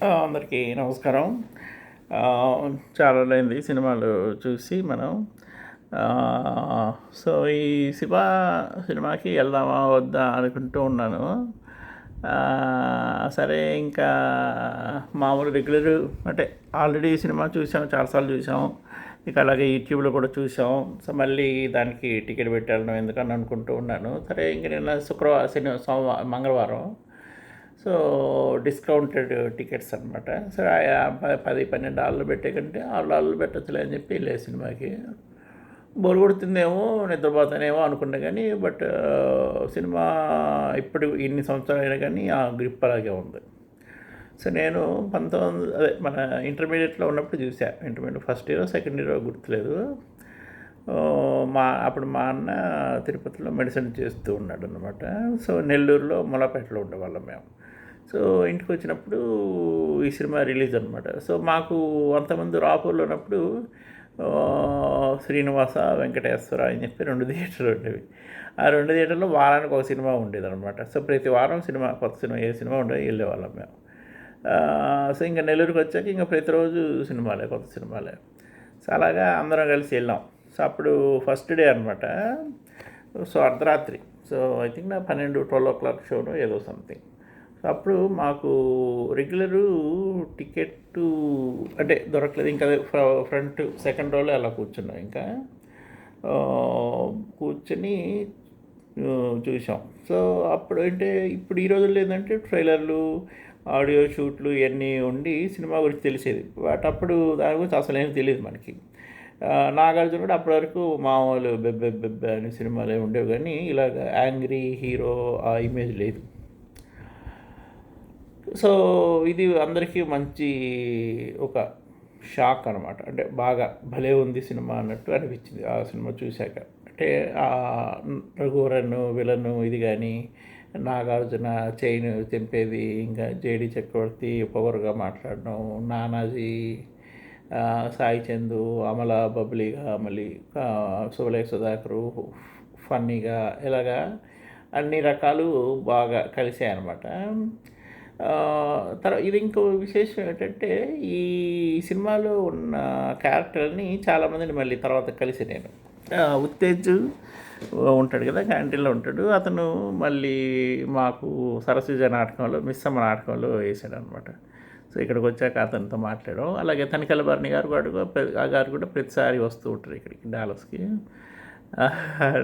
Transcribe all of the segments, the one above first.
అందరికీ నమస్కారం. చాలా రోజులైంది సినిమాలు చూసి మనం. సో, ఈ సినిమాకి వెళ్దామా వద్దా అనుకుంటూ ఉన్నాను. సరే ఇంకా మామూలు రెగ్యులర్ అంటే ఆల్రెడీ సినిమా చూసాం, చాలాసార్లు చూసాం. ఇక అలాగే యూట్యూబ్లో కూడా చూసాం. సో మళ్ళీ దానికి టికెట్ పెట్టాలను ఎందుకని అనుకుంటూ ఉన్నాను. సరే ఇంక నిన్న మంగళవారం. సో డిస్కౌంటెడ్ టికెట్స్ అనమాట. సో $10-12 పెట్టే కంటే $6 పెట్టచ్చులే అని చెప్పి వెళ్ళే సినిమాకి. బోరు కొడుతుందేమో, నిద్రపోతానేమో అనుకున్నా కానీ బట్ సినిమా ఇప్పుడు ఇన్ని సంవత్సరాలు అయినా కానీ ఆ గ్రిప్ అలాగే ఉంది. సో నేను మన ఇంటర్మీడియట్లో ఉన్నప్పుడు చూసా. Intermediate first year second year గుర్తులేదు. అప్పుడు మా అన్న తిరుపతిలో మెడిసిన్ చేస్తూ ఉన్నాడు అనమాట. సో నెల్లూరులో మొలపేటలో ఉండేవాళ్ళం మేము. సో ఇంటికి వచ్చినప్పుడు ఈ సినిమా రిలీజ్ అనమాట. సో మాకు అంతమంది రాపూర్లో ఉన్నప్పుడు శ్రీనివాస, వెంకటేశ్వర అని చెప్పి 2 థియేటర్లు ఉండేవి. ఆ 2 థియేటర్లో వారానికి ఒక సినిమా ఉండేదన్నమాట. సో ప్రతి వారం కొత్త సినిమా ఏ సినిమా ఉండేది వెళ్ళేవాళ్ళం మేము. సో ఇంకా నెల్లూరుకి వచ్చాక ఇంకా ప్రతిరోజు సినిమాలే, కొత్త సినిమాలే. సో అలాగా అందరం కలిసి వెళ్ళాం. సో అప్పుడు ఫస్ట్ డే అనమాట. సో అర్ధరాత్రి. సో ఐ థింక్ నా 12 షోనో ఏదో సంథింగ్. సో అప్పుడు మాకు రెగ్యులరు టికెట్టు అంటే దొరకలేదు. ఇంకా ఫ్రంట్ సెకండ్ రోలో అలా కూర్చున్నాం. ఇంకా కూర్చొని చూసాం. సో అప్పుడు అంటే ఇప్పుడు ఈ రోజుల్లో ఏంటంటే ట్రైలర్లు, ఆడియో షూట్లు ఇవన్నీ ఉండి సినిమా గురించి తెలిసేది. బట్ అప్పుడు దాని గురించి అసలు ఏం తెలియదు మనకి. నాగార్జున కూడా అప్పటి వరకు మామూలు బెబ్బె అనే సినిమాలే ఉండేవి కానీ ఇలాగ యాంగ్రీ హీరో ఆ ఇమేజ్ లేదు. సో ఇది అందరికీ మంచి ఒక షాక్ అనమాట. అంటే బాగా భలే ఉంది సినిమా అన్నట్టు అనిపించింది ఆ సినిమా చూశాక. అంటే రఘువరన్ విలను ఇది కానీ, నాగార్జున చైన్ తెంపేది, ఇంకా జేడి చక్రవర్తి పొగరుగా మాట్లాడడం, నానాజీ, సాయి చందు, అమల బబ్లీగా, మళ్ళీ సుబలేఖ సుధాకరు ఫన్నీగా, ఇలాగా అన్ని రకాలు బాగా కలిసాయి అన్నమాట. ఇది ఇంకో విశేషం ఏంటంటే ఈ సినిమాలో ఉన్న క్యారెక్టర్ని చాలామందిని మళ్ళీ తర్వాత కలిసి నేను ఉత్తేజ్ ఉంటాడు కదా, క్యాంటీన్లో ఉంటాడు. అతను మళ్ళీ మాకు సరస్వజ నాటకంలో మిస్సమ్మ నాటకంలో వేసాడు అనమాట. సో ఇక్కడికి వచ్చాక అతనితో మాట్లాడాం. అలాగే తనికెళ్ళ భరణి గారు కూడా ప్రతిసారి వస్తూ ఉంటారు ఇక్కడికి డాలస్కి.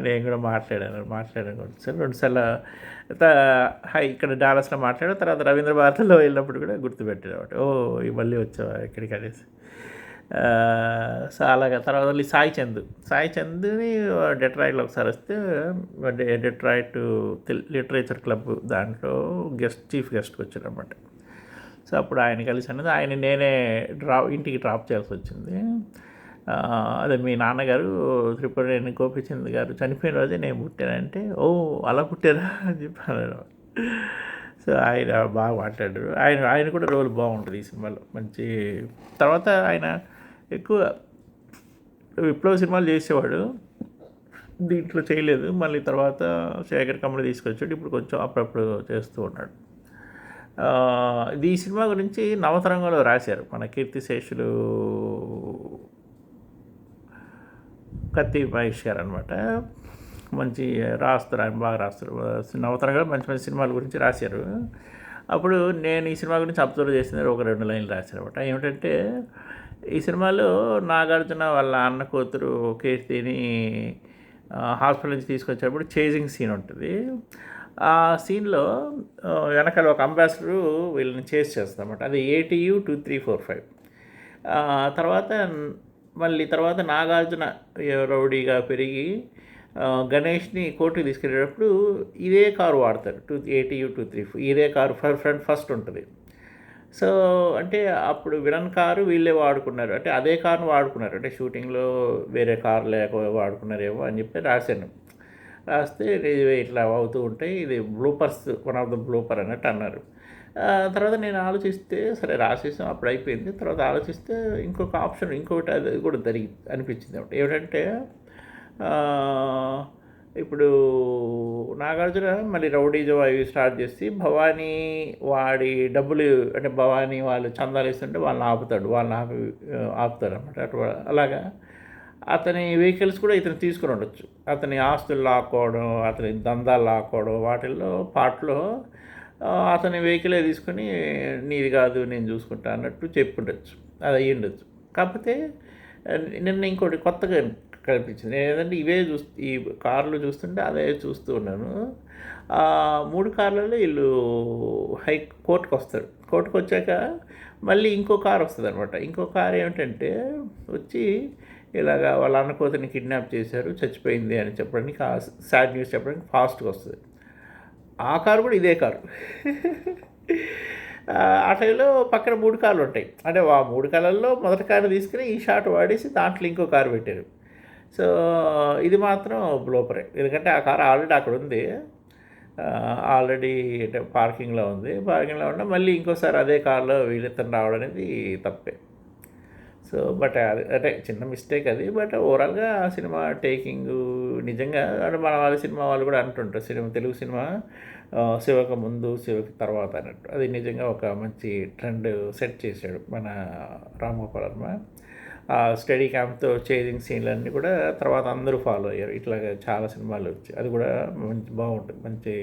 నేను కూడా మాట్లాడాను సార్ 2 సార్లు. ఇక్కడ డాలస్లో మాట్లాడాను. తర్వాత రవీంద్ర భారతిలో వెళ్ళినప్పుడు కూడా గుర్తుపెట్టాడు. మళ్ళీ వచ్చావా ఇక్కడికి అనేసి. సో అలాగా తర్వాత మళ్ళీ సాయి చంద్ని డెట్రాయిట్లో ఒకసారి వస్తే డెట్రాయిట్ లిటరేచర్ క్లబ్ దాంట్లో చీఫ్ గెస్ట్కి వచ్చాడు అనమాట. సో అప్పుడు ఆయన కలిసి అన్నది నేనే ఇంటికి డ్రాప్ చేయాల్సి వచ్చింది. అదే మీ నాన్నగారు త్రిపురేణి గోపీచంద్ గారు చనిపోయిన రోజే నేను పుట్టానంటే, అలా పుట్టారా అని చెప్పాను. సో ఆయన బాగా మాట్లాడారు. ఆయన కూడా రోల్ బాగుంటుంది ఈ సినిమాలో. మంచి తర్వాత ఆయన ఎక్కువ విప్లవ సినిమాలు చేసేవాడు, దీంట్లో చేయలేదు. మళ్ళీ తర్వాత శేఖర్ కమల తీసుకొచ్చాడు. ఇప్పుడు కొంచెం అప్పుడప్పుడు చేస్తూ ఉన్నాడు. ఈ సినిమా గురించి నవతరంగంలో రాశారు మన కీర్తిశేషులు కత్తి మహేష్ గారు అనమాట. మంచి రాస్తారు, ఆయన బాగా రాస్తారు. నవతరంగా మంచి మంచి సినిమాల గురించి రాశారు. అప్పుడు నేను ఈ సినిమా గురించి అబ్జర్వ్ చేసింది ఒక 2 లైన్లు రాశారు అనమాట. ఏమిటంటే ఈ సినిమాలో నాగార్జున వాళ్ళ అన్న కూతురు కీర్తిని హాస్పిటల్ నుంచి తీసుకొచ్చేటప్పుడు చేజింగ్ సీన్ ఉంటుంది. ఆ సీన్లో వెనకాల ఒక అంబాసిడరు వీళ్ళని చేజ్ చేస్తారన్నమాట. అది ATU 2345. తర్వాత నాగార్జున రౌడీగా పెరిగి గణేష్ని కోర్టుకి తీసుకెళ్ళేటప్పుడు ఇదే కారు వాడతారు, ATU 234. ఇదే కారు ఫస్ట్ ఉంటుంది. సో అంటే అప్పుడు విలన్ కారు వీళ్ళే వాడుకున్నారు, అంటే అదే కారును వాడుకున్నారు. అంటే షూటింగ్లో వేరే కారు లేక వాడుకున్నారేమో అని చెప్పి రాస్తే ఇట్లా అవుతూ ఉంటాయి, ఇది bloopers, one of the blooper అన్నట్టు అన్నారు. తర్వాత నేను ఆలోచిస్తే సరే రాసేసాం, అప్పుడు అయిపోయింది. తర్వాత ఆలోచిస్తే ఇంకొక ఆప్షన్, ఇంకొకటి అది కూడా అనిపించింది. ఏమిటంటే ఇప్పుడు నాగార్జున మళ్ళీ రౌడీజం అవి స్టార్ట్ చేసి భవానీ వాడి డబ్బులు అంటే భవానీ వాళ్ళు చందాలు ఇస్తుంటే వాళ్ళని ఆపుతాడు, వాళ్ళని ఆపుతారు అనమాట. అలాగా అతని వెహికల్స్ కూడా ఇతను తీసుకుని ఉండొచ్చు. అతని ఆస్తులు లాక్కోవడం, అతని దందాలు లాక్కోవడం వాటిల్లో పాటలో అతని వెహికలే తీసుకొని నీది కాదు నేను చూసుకుంటా అన్నట్టు చెప్పుండొచ్చు. అది అయ్యి ఉండొచ్చు. కాకపోతే నిన్న ఇంకోటి కొత్తగా కనిపించింది. నేను ఏదంటే ఈ కార్లు చూస్తుంటే అదే చూస్తూ ఉన్నాను. 3 కార్లలో వీళ్ళు కోర్టుకు వస్తారు. కోర్టుకు వచ్చాక మళ్ళీ ఇంకో కార్ వస్తుంది అనమాట. ఇంకో కార్ ఏమిటంటే వచ్చి ఇలాగా వాళ్ళ అన్న కూతురిని కిడ్నాప్ చేశారు, చచ్చిపోయింది అని చెప్పడానికి, సాడ్ న్యూస్ చెప్పడానికి ఫాస్ట్గా వస్తుంది. ఆ కారు కూడా ఇదే కారు. ఆ టైంలో పక్కన 3 కార్లు ఉంటాయి. అంటే ఆ 3 కార్లలో మొదటి కారు తీసుకుని ఈ షాట్ వాడేసి దాంట్లో ఇంకో కారు పెట్టారు. సో ఇది మాత్రం బ్లోపరే. ఎందుకంటే ఆ కారు ఆల్రెడీ అక్కడ ఉంది. ఆల్రెడీ అంటే పార్కింగ్లో ఉంది. పార్కింగ్లో ఉన్న మళ్ళీ ఇంకోసారి అదే కార్లో వీళ్ళిద్దరు రావడం అనేది తప్పే. సో బట్ అది అంటే చిన్న మిస్టేక్ అది. బట్ ఓవరాల్గా ఆ సినిమా టేకింగు నిజంగా అంటే మన వాళ్ళ సినిమా వాళ్ళు కూడా అంటుంటారు, తెలుగు సినిమా శివకు ముందు శివకి తర్వాత అన్నట్టు. అది నిజంగా ఒక మంచి ట్రెండ్ సెట్ చేశాడు మన రామ్ గోపాల్ వర్మ. స్టడీ క్యాంప్తో చేజింగ్ సీన్లన్నీ కూడా తర్వాత అందరూ ఫాలో అయ్యారు. ఇట్లాగా చాలా సినిమాలు వచ్చాయి. అది కూడా మంచి బాగుంటుంది. మంచి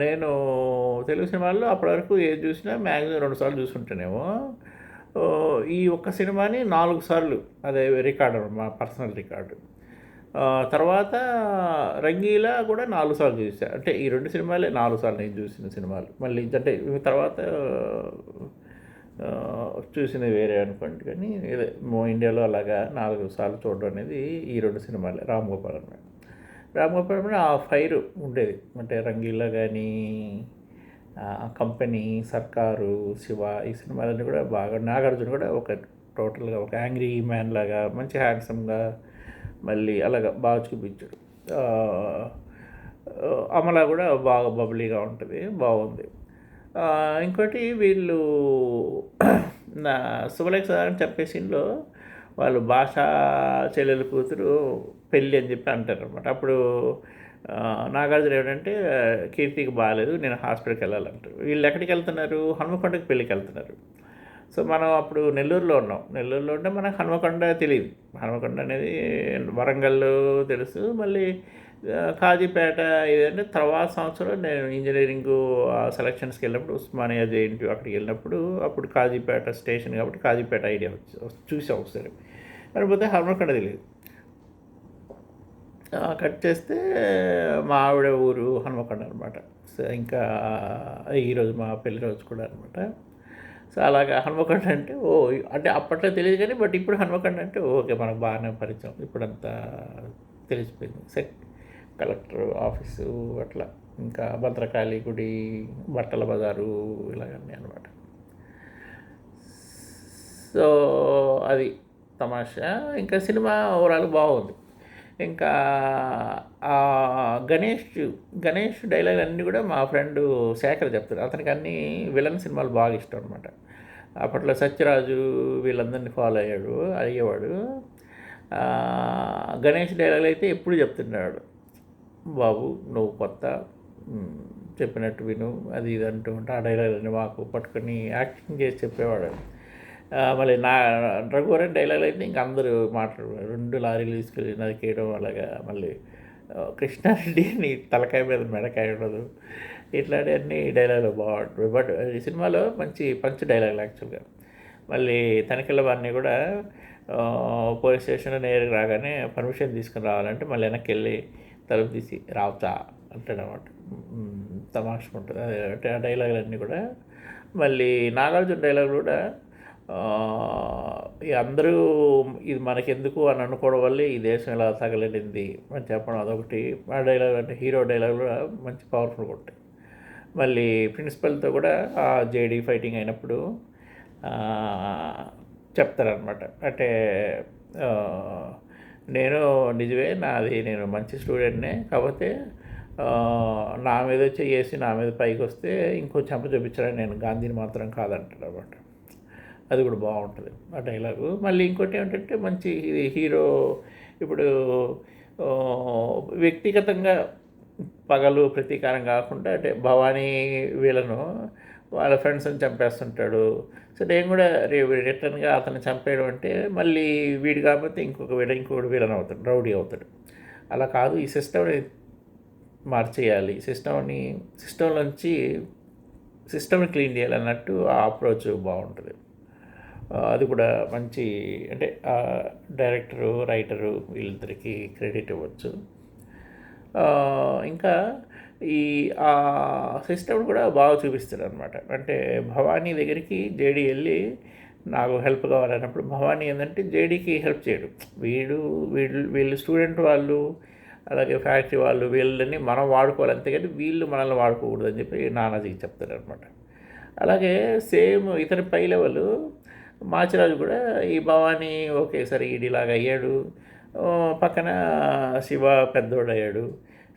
నేను తెలుగు సినిమాల్లో అప్పటివరకు ఏది చూసినా మ్యాక్సిమం 2 సార్లు చూసుకుంటానేమో. ఈ ఒక్క సినిమాని 4 సార్లు అదే రికార్డు, మా పర్సనల్ రికార్డు. తర్వాత రంగీలా కూడా 4 సార్లు చూసా. అంటే ఈ 2 సినిమాలే 4 సార్లు నేను చూసిన సినిమాలు. మళ్ళీ అంటే తర్వాత చూసినవి వేరే అనుకోండి, కానీ ఇదే ఇండియాలో అలాగా 4 సార్లు చూడడం అనేది ఈ 2 సినిమాలే. రామ్ గోపాల్ వర్మ ఆ ఫైర్ ఉండేది. అంటే రంగీలా కానీ, కంపెనీ, సర్కారు, శివ, ఈ సినిమాలన్నీ కూడా బాగా. నాగార్జున కూడా ఒక టోటల్గా ఒక యాంగ్రీ మ్యాన్ లాగా మంచి హ్యాండ్సమ్గా మళ్ళీ అలాగా బాగా చూపించాడు. అమల కూడా బాగా బబ్లీగా ఉంటుంది, బాగుంది. ఇంకోటి వీళ్ళు నా శుభలేఖ అని చెప్పే సీన్లో వాళ్ళు భాషా చెల్లెలు కూతురు పెళ్ళి అని చెప్పి అంటారు అనమాట. అప్పుడు నాగార్జున ఏమిటంటే కీర్తికి బాగాలేదు, నేను హాస్పిటల్కి వెళ్ళాలంటారు. వీళ్ళు ఎక్కడికి వెళ్తున్నారు? హనుమకొండకి పెళ్ళికి వెళ్తున్నారు. సో మనం అప్పుడు నెల్లూరులో ఉన్నాం. నెల్లూరులో ఉంటే మనకు హనుమకొండ తెలియదు. హనుమకొండ అనేది వరంగల్లో తెలుసు. మళ్ళీ కాజీపేట ఏదంటే తర్వాత సంవత్సరం నేను ఇంజనీరింగ్ సెలక్షన్స్కి వెళ్ళినప్పుడు ఉస్మానియా జేఎన్టీ అక్కడికి వెళ్ళినప్పుడు అప్పుడు కాజీపేట స్టేషన్ కాబట్టి కాజీపేట ఐడియా చూసాం ఒకసారి. కాకపోతే హనుమకొండ తెలియదు. కట్ చేస్తే మా ఆవిడ ఊరు హనుమకొండ అనమాట. సో ఇంకా ఈరోజు మా పెళ్లి రోజు కూడా అనమాట. సో అలాగా హనుమకొండ అంటే అంటే అప్పట్లో తెలియదు కానీ బట్ ఇప్పుడు హనుమకొండ అంటే ఓకే మనకు బాగానే పరిచయం. ఇప్పుడంతా తెలిసిపోయింది. కలెక్టర్ ఆఫీసు అట్లా, ఇంకా భద్రకాళి గుడి, బట్టల బజారు, ఇలాగన్నీ అనమాట. సో అది తమాషా. ఇంకా సినిమా ఓవరాల్ బాగుంది. ఇంకా గణేష్ డైలాగ్ అన్నీ కూడా మా ఫ్రెండు శేఖర్ చెప్తాడు. అతనికి అన్నీ విలన్ సినిమాలు బాగా ఇష్టం అనమాట. అప్పట్లో సత్యరాజు వీళ్ళందరినీ ఫాలో అయ్యేవాడు. గణేష్ డైలాగ్ అయితే ఎప్పుడు చెప్తున్నాడు, బాబు నువ్వు కొత్త, చెప్పినట్టు విను, అది ఇది అంటూ ఉంటే ఆ డైలాగులన్నీ మాకు పట్టుకొని యాక్టింగ్ చేసి చెప్పేవాడు. మళ్ళీ రఘువరన్ డైలాగ్ అయితే ఇంక అందరూ మాట్లాడేవారు. 2 లారీలు తీసుకెళ్ళి నరికేయడం అలాగా. మళ్ళీ కృష్ణారెడ్డి నీ తలకాయ మీద మెడకాయ ఉండదు, ఇట్లాంటి అన్ని డైలాగులు బాగుంటుంది. బట్ ఈ సినిమాలో మంచి డైలాగులు యాక్చువల్గా. మళ్ళీ తనిఖీల వారిని కూడా పోలీస్ స్టేషన్లో నేరుగా రాగానే పర్మిషన్ తీసుకుని రావాలంటే మళ్ళీ వెనక్కి వెళ్ళి తలుపు తీసి రావుతా అంటాడనమాట. తమాషగా ఉంటుంది అంటే ఆ డైలాగులన్నీ కూడా. మళ్ళీ నాగార్జున డైలాగులు కూడా అందరూ ఇది మనకెందుకు అని అనుకోవడం వల్లే ఈ దేశం ఇలా తగలడింది అని చెప్పడం అదొకటి. ఆ డైలాగ్ అంటే హీరో డైలాగ్ కూడా మంచి పవర్ఫుల్గా ఉంటాయి. మళ్ళీ ప్రిన్సిపల్తో కూడా ఆ జేడీ ఫైటింగ్ అయినప్పుడు చెప్తారనమాట. అంటే నిజమే నేను మంచి స్టూడెంట్నే, కాకపోతే నా మీద చేసి నా మీద పైకి వస్తే ఇంకో చెంప చూపించడానికి నేను గాంధీని మాత్రం కాదంటాడు అనమాట. అది కూడా బాగుంటుంది ఆ డైలాగు. మళ్ళీ ఇంకోటి ఏమిటంటే మంచి హీరో ఇప్పుడు వ్యక్తిగతంగా పగలు ప్రతీకారం కాకుండా అంటే భవానీ వీళ్ళను వాళ్ళ ఫ్రెండ్స్ని చంపేస్తుంటాడు. సో నేను కూడా రిటర్న్గా అతన్ని చంపేయడం అంటే మళ్ళీ వీడు కాకపోతే ఇంకొకటి వీళ్ళని అవుతాడు, రౌడీ అవుతాడు. అలా కాదు, ఈ సిస్టమ్ని మార్చేయాలి, సిస్టంలోంచి సిస్టమ్ని క్లీన్ చేయాలన్నట్టు ఆ అప్రోచ్ బాగుంటుంది. అది కూడా మంచి అంటే డైరెక్టరు, రైటరు వీళ్ళిద్దరికీ క్రెడిట్ ఇవ్వచ్చు. ఇంకా ఈ సిస్టమ్ కూడా బాగా చూపిస్తాడు అనమాట. అంటే భవానీ దగ్గరికి జేడీ వెళ్ళి నాకు హెల్ప్ కావాలన్నప్పుడు భవానీ ఏంటంటే జేడీకి హెల్ప్ చేయడు. వీళ్ళు స్టూడెంట్ వాళ్ళు, అలాగే ఫ్యాక్టరీ వాళ్ళు వీళ్ళని మనం వాడుకోవాలి, అంతేగాని వీళ్ళు మనల్ని వాడుకోకూడదు అని చెప్పి నానాజీకి చెప్తారు అనమాట. అలాగే సేమ్ ఇతర పై లెవెల్ మాచిరాజు కూడా ఈ భవానీ ఒకేసారి ఈడిలాగా అయ్యాడు, పక్కన శివ పెద్దోడయ్యాడు.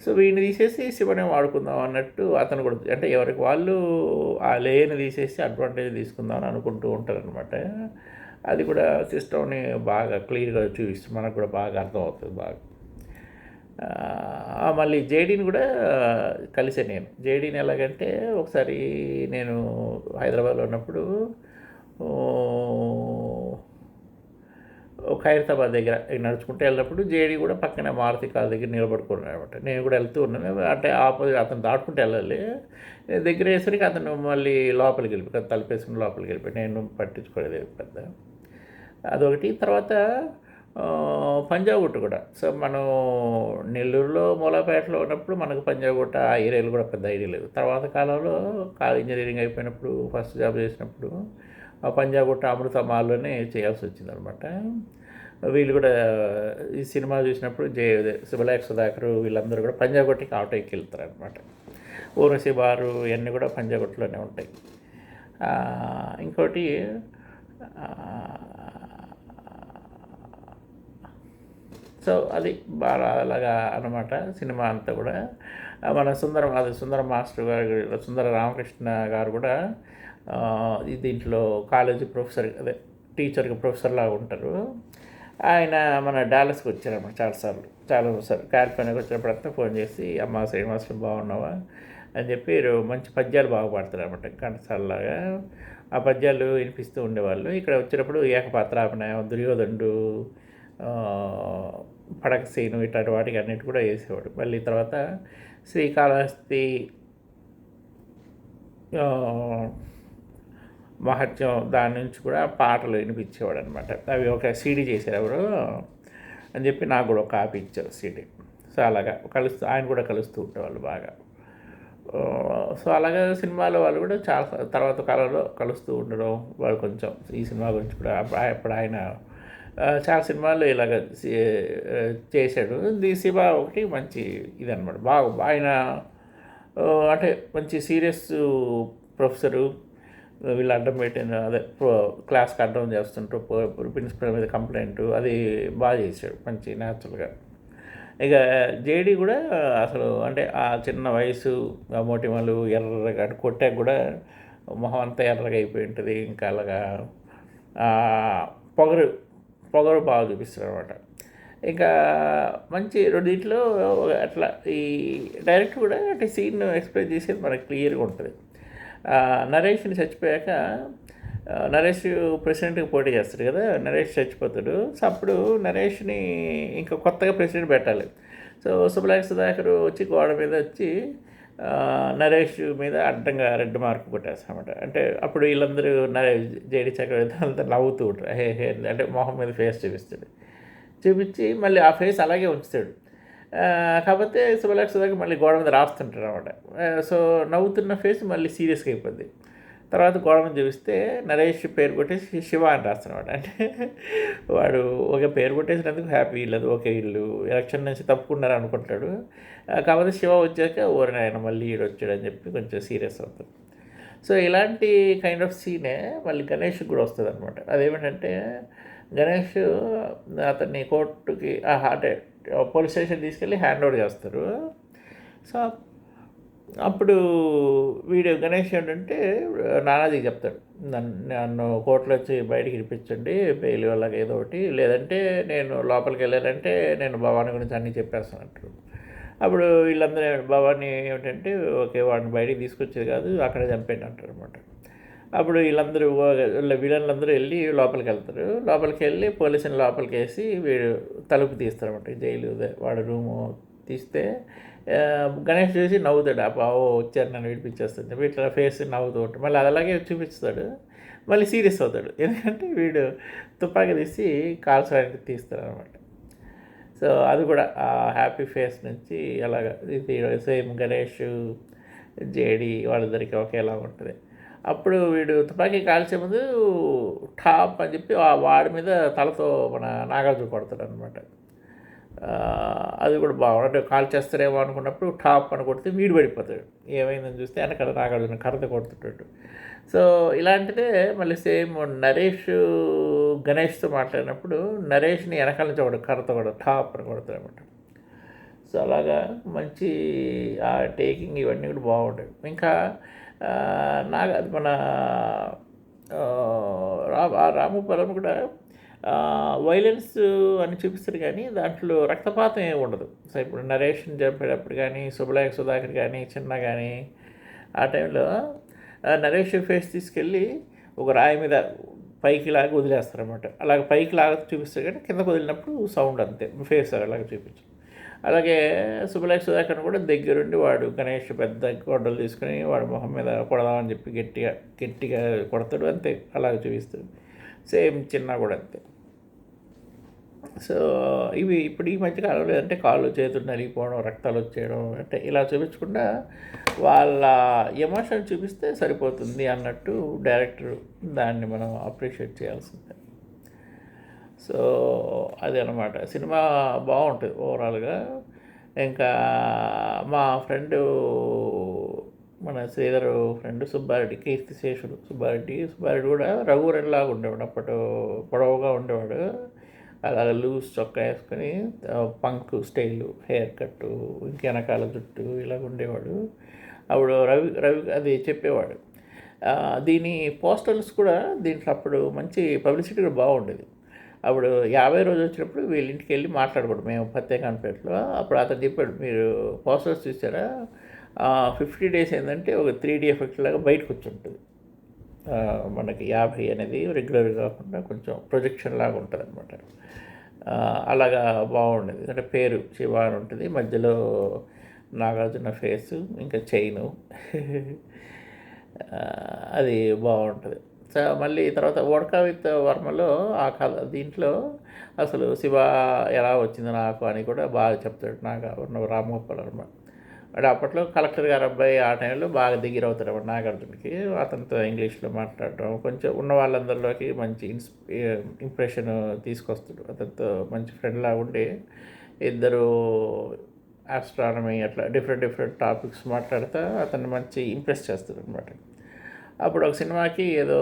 సో వీడిని తీసేసి శివనే వాడుకుందాం అన్నట్టు అతను కూడా అంటే ఎవరికి వాళ్ళు ఆ లేని తీసేసి అడ్వాంటేజ్ తీసుకుందాం అని అనుకుంటూ ఉంటారనమాట. అది కూడా సిస్టమ్ని బాగా క్లియర్గా చూపిస్తుంది, మనకు కూడా బాగా అర్థమవుతుంది బాగా. మళ్ళీ జేడీని కూడా కలిసాను నేను. జేడీని ఎలాగంటే ఒకసారి నేను హైదరాబాద్లో ఉన్నప్పుడు ఖైరతాబాద్ దగ్గర నడుచుకుంటూ వెళ్ళినప్పుడు జేడీ కూడా పక్కన మారుతి కార్ దగ్గర నిలబడుకున్నాను అనమాట. నేను కూడా వెళ్తూ ఉన్నాను, అంటే ఆపోజిట్ అతను దాటుకుంటూ వెళ్ళాలి. దగ్గర వేసరికి అతను మళ్ళీ లోపలికి వెళ్ళిపోయి తలుపేసుకుని లోపలికి వెళ్ళిపోయి నేను పట్టించుకోలేదు పెద్ద. అదొకటి. తర్వాత పంజాగుట్ట కూడా. సో మనం నెల్లూరులో మూలాపేటలో ఉన్నప్పుడు మనకు పంజాగుట్ట ఆ ఏరియాలు కూడా పెద్ద ఐడియా లేదు. తర్వాత కాలంలో ఇంజనీరింగ్ అయిపోయినప్పుడు ఫస్ట్ జాబ్ చేసినప్పుడు ఆ పంజాగుట్ట అమృత మాల్లోనే చేయాల్సి వచ్చిందనమాట. వీళ్ళు కూడా ఈ సినిమా చూసినప్పుడు శుభలేఖ సుధాకర్ వీళ్ళందరూ కూడా పంజాగుట్టకి ఆటో ఎక్కి వెళ్తారనమాట. ఊరసి బారు ఇవన్నీ కూడా పంజాగుట్టలోనే ఉంటాయి. ఇంకోటి సో అది బాగా అలాగా అన్నమాట సినిమా అంతా కూడా. మన సుందర మాస్టర్ గారు, సుందర రామకృష్ణ గారు కూడా దీంట్లో కాలేజీ ప్రొఫెసర్, అదే టీచర్కి ప్రొఫెసర్ లాగా ఉంటారు. ఆయన మన డాలస్కి వచ్చారన్నమాట చాలాసార్లు కాలిఫోర్నియాకి వచ్చినప్పుడంతా ఫోన్ చేసి అమ్మ శ్రీనివాసులు బాగున్నావా అని చెప్పి మంచి పద్యాలు బాగా పాడతారు అనమాట, కంటసాలలాగా. ఆ పద్యాలు వినిపిస్తూ ఉండేవాళ్ళు. ఇక్కడ వచ్చినప్పుడు ఏకపాత్రాభినయం, దుర్యోధనుడు, పడక సీను ఇట్లాంటి వాటికి అన్నిటి కూడా వేసేవాడు. మళ్ళీ తర్వాత శ్రీకాళహస్తి మహత్యం దాని నుంచి కూడా పాటలు వినిపించేవాడు అనమాట. అవి ఒక సీడీ చేశారు ఎవరు అని చెప్పి నాకు కూడా ఒక కాపీ ఇచ్చారు సీడీ. సో అలాగా ఆయన కూడా కలుస్తూ ఉండేవాళ్ళు బాగా. సో అలాగే సినిమాలో వాళ్ళు కూడా చాలా తర్వాత కాలంలో కలుస్తూ ఉండడం, వాళ్ళు కొంచెం ఈ సినిమా గురించి కూడా అప్పుడు ఆయన చాలా సినిమాల్లో ఇలాగ చేశాడు. ది శివ ఒకటి మంచి ఇదనమాట. బాగా ఆయన అంటే మంచి సీరియస్ ప్రొఫెసరు, వీళ్ళు అడ్డం పెట్టిన అదే క్లాస్కి అడ్డం చేస్తుంటూ ప్రిన్సిపల్ మీద కంప్లైంట్ అది బాగా చేశాడు మంచి న్యాచురల్గా. ఇక జేడీ కూడా అసలు అంటే ఆ చిన్న వయసు, ఆ మోటిమలు ఎర్రగా కొట్టాక కూడా మొహం అంతా ఎర్రగా అయిపోయి ఉంటుంది. ఇంకా అలాగా పొగరు బాగా చూపిస్తారు అనమాట. ఇంకా మంచి రెండింటిలో అట్లా ఈ డైరెక్ట్ కూడా అంటే సీన్ ఎక్స్ప్లెయిన్ చేసేది మనకు క్లియర్గా ఉంటుంది. నరేష్ని చచ్చిపోయాక నరేష్ ప్రెసిడెంట్కి పోటీ చేస్తాడు కదా, నరేష్ చచ్చిపోతాడు. సో అప్పుడు నరేష్ని ఇంకా కొత్తగా ప్రెసిడెంట్ పెట్టాలి. సో శుభలేఖ సుధాకర్ వచ్చి గోడ మీద వచ్చి నరేష్ మీద అడ్డంగా రెడ్ మార్క్ కొట్టేస్తామన్నమాట. అంటే అప్పుడు వీళ్ళందరూ నరేష్ జేడీ చక్రవర్తి అంతా నవ్వుతూ ఉంటారు, హే అంటే మొహం మీద ఫేస్ చూపించి మళ్ళీ ఆ ఫేస్ అలాగే ఉంచుతాడు. కాకపోతే శుభలేఖ సుధాకర్ మళ్ళీ గోడ మీద రాస్తుంటారు అనమాట. సో నవ్వుతున్న ఫేస్ మళ్ళీ సీరియస్గా అయిపోద్ది. తర్వాత గోడ మీద చూపిస్తే నరేష్ పేరు కొట్టేసి శివ అని రాస్తున్నాడు. అంటే వాడు ఒక పేరు కొట్టేసినందుకు హ్యాపీ లేదు, ఓకే వీళ్ళు ఎలక్షన్ నుంచి తప్పుకున్నారు అనుకుంటాడు. కాకపోతే శివ వచ్చాక ఓరిన ఆయన మళ్ళీ ఈడు వచ్చాడని చెప్పి కొంచెం సీరియస్ అవుతుంది. సో ఇలాంటి కైండ్ ఆఫ్ సీనే మళ్ళీ గణేష్కి కూడా వస్తుంది అనమాట. అదేమిటంటే గణేష్ అతన్ని కోర్టుకి అంటే పోలీస్ స్టేషన్ తీసుకెళ్ళి హ్యాండ్ ఓవర్ చేస్తారు. సో అప్పుడు వీడు గణేష్ ఏంటంటే నానాజీకి చెప్తాడు, నన్ను కోర్టులో వచ్చి బయటికి ఇరిపించండి బెయిల్ వల్ల ఏదో ఒకటి, లేదంటే నేను లోపలికి వెళ్ళానంటే నేను భవానీ గురించి అన్నీ చెప్పేస్తాను అంటారు. అప్పుడు వీళ్ళందరూ భవానీ ఏమిటంటే ఓకే వాడిని బయటికి తీసుకొచ్చేది కాదు, అక్కడే చంపేయండి అంటారు అనమాట. అప్పుడు వీళ్ళందరూ వీళ్ళందరూ వెళ్ళి లోపలికి వెళ్తారు. లోపలికి వెళ్ళి పోలీసుని లోపలికి వేసి వీడు తలుపు తీస్తారన్నమాట, జైలు వాడు రూము తీస్తే గణేష్ చూసి నవ్వుతాడు, ఆ బావో వచ్చారు నన్ను విడిపించేస్తుంది ఇట్లా ఫేస్ నవ్వుతూ ఉంటాడు. మళ్ళీ అది అలాగే చూపిస్తాడు, మళ్ళీ సీరియస్ అవుతాడు, ఎందుకంటే వీడు తుపాకీ తీసి కాల్చడానికి తీస్తాడు అనమాట. సో అది కూడా ఆ హ్యాపీ ఫేస్ నుంచి అలాగా ఇది సేమ్ గణేష్ జేడి వాళ్ళిద్దరికి ఒకేలా ఉంటుంది. అప్పుడు వీడు తుపాకీ కాల్చే ముందు టాప్ అని చెప్పి వాడి మీద తలతో మన నాగార్జున కొడతాడు అనమాట. అది కూడా బాగుంది, అంటే కాల్ చేస్తారేమో అనుకున్నప్పుడు టాప్ అని కొడితే వీడు పడిపోతాడు, ఏమైందని చూస్తే వెనకాల నాగార్జున కర్రతో కొడుతుంటాడు. సో ఇలాంటిదే మళ్ళీ సేమ్ నరేష్ గణేష్తో మాట్లాడినప్పుడు నరేష్ని వెనకాల నుంచి ఒకటి కర్రతో కూడా టాప్ అని కొడతాడు అనమాట. సో అలాగా మంచి ఆ టేకింగ్ ఇవన్నీ కూడా బాగుంటాయి. ఇంకా అది మన రామపురం కూడా వైలెన్స్ అని చూపిస్తారు, కానీ దాంట్లో రక్తపాతం ఏమి ఉండదు. సో ఇప్పుడు నరేషన్ చంపేటప్పుడు కానీ శుభలేఖ సుధాకర్ కానీ చిన్న కానీ ఆ టైంలో నరేష్ ఫేస్ తీసుకెళ్ళి ఒక రాయి మీద పైకి లాగా వదిలేస్తారనమాట. అలాగ పైకి లాగా చూపిస్తారు, కానీ కిందకు వదిలినప్పుడు సౌండ్ అంతే, ఫేస్ అలాగే చూపించు. అలాగే శుభలేఖ సుధాకర్ కూడా దగ్గరుండి వాడు గణేష్ పెద్ద గొడ్డలు తీసుకుని వాడు మొహం మీద కొడదామని చెప్పి గట్టిగా గట్టిగా కొడతాడు, అంతే అలాగే చూపిస్తాడు. సేమ్ చిన్న కూడా అంతే. సో ఇవి ఇప్పుడు ఈ మధ్య కాలంలో అంటే కాళ్ళు చేతులు నలిగిపోవడం, రక్తాలు వచ్చేయడం, అంటే ఇలా చూపించకుండా వాళ్ళ ఎమోషన్ చూపిస్తే సరిపోతుంది అన్నట్టు డైరెక్టర్ దాన్ని మనం అప్రిషియేట్ చేయాల్సిందే. సో అది అనమాట, సినిమా బాగుంటుంది ఓవరాల్గా. ఇంకా మా ఫ్రెండు మన శ్రీధర్ ఫ్రెండ్ సుబ్బారెడ్డి, కీర్తిశేషుడు సుబ్బారెడ్డి కూడా రఘువరన్లాగా ఉండేవాడు, అప్పటి పొడవుగా ఉండేవాడు, అలాగ లూజ్ చొక్కా వేసుకొని పంక్ స్టైలు, హెయిర్ కట్టు, ఇంకెనకాల జుట్టు ఇలాగ ఉండేవాడు. అప్పుడు రవి రవి అది చెప్పేవాడు. దీని పోస్టర్స్ కూడా దీంట్లో అప్పుడు మంచి పబ్లిసిటీ కూడా బాగుండేది. అప్పుడు 50 రోజు వచ్చినప్పుడు వీళ్ళ ఇంటికి వెళ్ళి మాట్లాడుకోండి మేము పత్తేకాన్పేటలో. అప్పుడు అతను చెప్పాడు, మీరు పోస్టర్స్ చూసారా, 50 days ఏంటంటే ఒక 3D ఎఫెక్ట్ లాగా బయటకు వచ్చి ఉంటుంది, మనకి 50 అనేది రెగ్యులర్ కాకుండా కొంచెం ప్రొజెక్షన్ లాగా ఉంటుంది అనమాట. అలాగా బాగుండేది. అంటే పేరు శివ అని ఉంటుంది, మధ్యలో నాగార్జున ఫేసు, ఇంకా చైను అది బాగుంటుంది. సో మళ్ళీ తర్వాత వడకా విత్ వర్మలో ఆ కథ దీంట్లో అసలు శివ ఎలా వచ్చింది నాకు అని కూడా బాగా చెప్తాడు రామగోపాల్ వర్మ. అంటే అప్పట్లో కలెక్టర్ గారు అబ్బాయి ఆ టైంలో బాగా దగ్గర అవుతాడు అన్నమాట నాగార్జునకి. అతనితో ఇంగ్లీష్లో మాట్లాడటం, కొంచెం ఉన్న వాళ్ళందరిలోకి మంచి ఇంప్రెషన్ తీసుకొస్తాడు. అతనితో మంచి ఫ్రెండ్లా ఉండి ఇద్దరు ఆస్ట్రానమీ అట్లా డిఫరెంట్ టాపిక్స్ మాట్లాడుతూ అతన్ని మంచి ఇంప్రెస్ చేస్తాడు అనమాట. అప్పుడు ఒక సినిమాకి ఏదో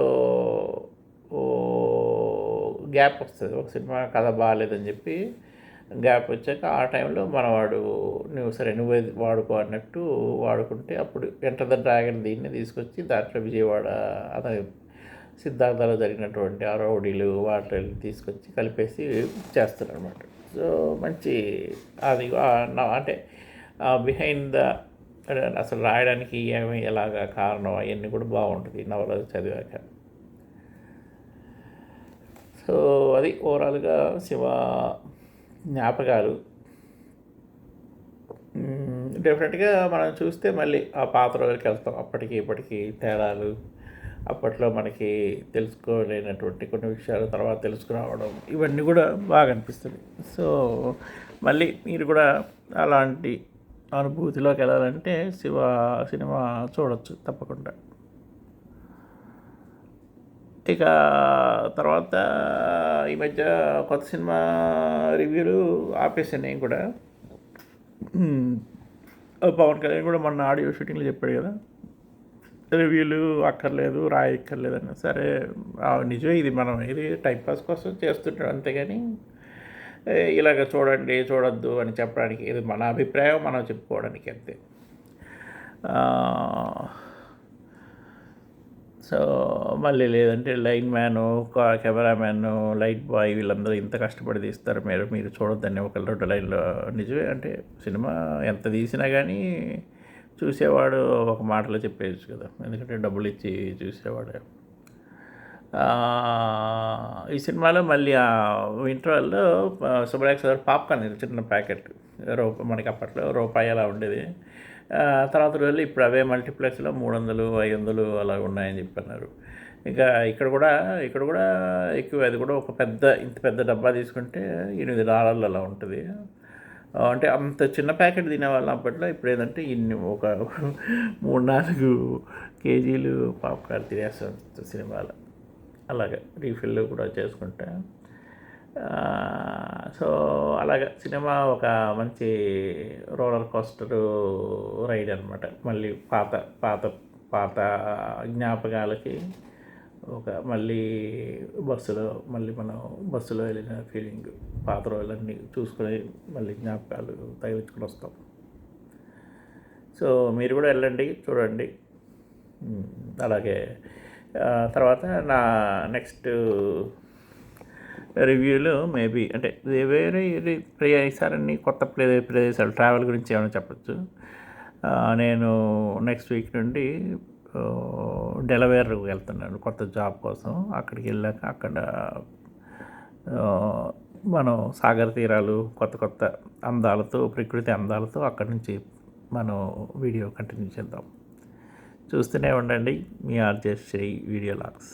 గ్యాప్ వస్తుంది, ఒక సినిమా కథ బాగాలేదని చెప్పి గ్యాప్ వచ్చాక ఆ టైంలో మనవాడు నువ్వే వాడుకో అన్నట్టు వాడుకుంటే అప్పుడు ఎంటర్ ద డ్రాగన్ దీన్ని తీసుకొచ్చి దాంట్లో విజయవాడ అతని సిద్ధార్థలో జరిగినటువంటి ఆ రౌడీలు వాటిని తీసుకొచ్చి కలిపేసి చేస్తారు అనమాట. సో మంచి అది అంటే బిహైండ్ ద అసలు రాయడానికి ఏమి ఎలాగా కారణం అవన్నీ కూడా బాగుంటుంది నవల చదివాక. సో అది ఓవరాల్గా శివ జ్ఞాపకాలు. డెఫినెట్గా మనం చూస్తే మళ్ళీ ఆ పాత రోజులకి వెళ్తాం, అప్పటికి ఇప్పటికీ తేడాలు, అప్పట్లో మనకి తెలుసుకోలేనటువంటి కొన్ని విషయాలు తర్వాత తెలుసుకురావడం, ఇవన్నీ కూడా బాగా అనిపిస్తుంది. సో మళ్ళీ మీరు కూడా అలాంటి అనుభూతిలోకి వెళ్ళాలంటే శివ సినిమా చూడవచ్చు తప్పకుండా. ఇక తర్వాత ఈ మధ్య కొత్త సినిమా రివ్యూలు ఆపేసాను నేను కూడా. పవన్ కళ్యాణ్ కూడా మొన్న ఆడియో షూటింగ్లో చెప్పాడు కదా, రివ్యూలు అక్కర్లేదు రాయక్కర్లేదు అని. సరే నిజమే, ఇది మనం ఇది టైంపాస్ కోసం చేస్తుంటాం అంతేగాని ఇలాగ చూడండి చూడొద్దు అని చెప్పడానికి, ఇది మన అభిప్రాయం మనం చెప్పుకోవడానికి అంతే. సో మళ్ళీ లేదంటే line man, cameraman, light bye వీళ్ళందరూ ఇంత కష్టపడి తీస్తారు, మీరు చూడొద్దని ఒకళ్ళు 2 లైన్లో. నిజమే, అంటే సినిమా ఎంత తీసినా కానీ చూసేవాడు ఒక మాటలో చెప్పేయచ్చు కదా, ఎందుకంటే డబ్బులు ఇచ్చి చూసేవాడే. ఈ సినిమాలో మళ్ళీ ఇంటర్వెల్లో సుబ్బరాక్స్ గారు పాప్కార్న్ చిన్న ప్యాకెట్ మనకి అప్పట్లో రూపాయి అలా ఉండేది. తర్వాత రోజుల్లో ఇప్పుడు అవే మల్టీప్లెక్స్లో 300, 500 అలా ఉన్నాయని చెప్పన్నారు. ఇంకా ఇక్కడ కూడా ఎక్కువ. అది కూడా ఒక ఇంత పెద్ద డబ్బా తీసుకుంటే $8 అలా ఉంటుంది. అంటే అంత చిన్న ప్యాకెట్ తినేవాళ్ళం అప్పట్లో. ఇప్పుడు ఏంటంటే ఒక 3-4 కేజీలు పాప్కార్న్ తినేస్తాం సినిమాలో. అలాగే రీఫిల్ కూడా చేసుకుంటా. సో అలాగే సినిమా ఒక మంచి రోలర్ కోస్టర్ రైడ్ అనమాట. మళ్ళీ పాత పాత పాత జ్ఞాపకాలకి మళ్ళీ మనం బస్సులో వెళ్ళిన ఫీలింగ్, పాత రోజులన్నీ చూసుకొని మళ్ళీ జ్ఞాపకాలు తగిలించుకొని వస్తాం. సో మీరు కూడా వెళ్ళండి, చూడండి. అలాగే తర్వాత నా నెక్స్ట్ రివ్యూలో మేబీ అంటే వేరే ఈసారి కొత్త ప్రదేశాలు ట్రావెల్ గురించి ఏమైనా చెప్పచ్చు. నేను నెక్స్ట్ వీక్ నుండి డెలవేర్ వెళ్తున్నాను కొత్త జాబ్ కోసం. అక్కడికి వెళ్ళాక అక్కడ మనం సాగర్ తీరాలు, కొత్త అందాలతో, ప్రకృతి అందాలతో అక్కడి నుంచి మనం వీడియో కంటిన్యూ చేద్దాం. చూస్తూనే ఉండండి మీ ఆర్జే శ్రీ వీడియో లాగ్స్.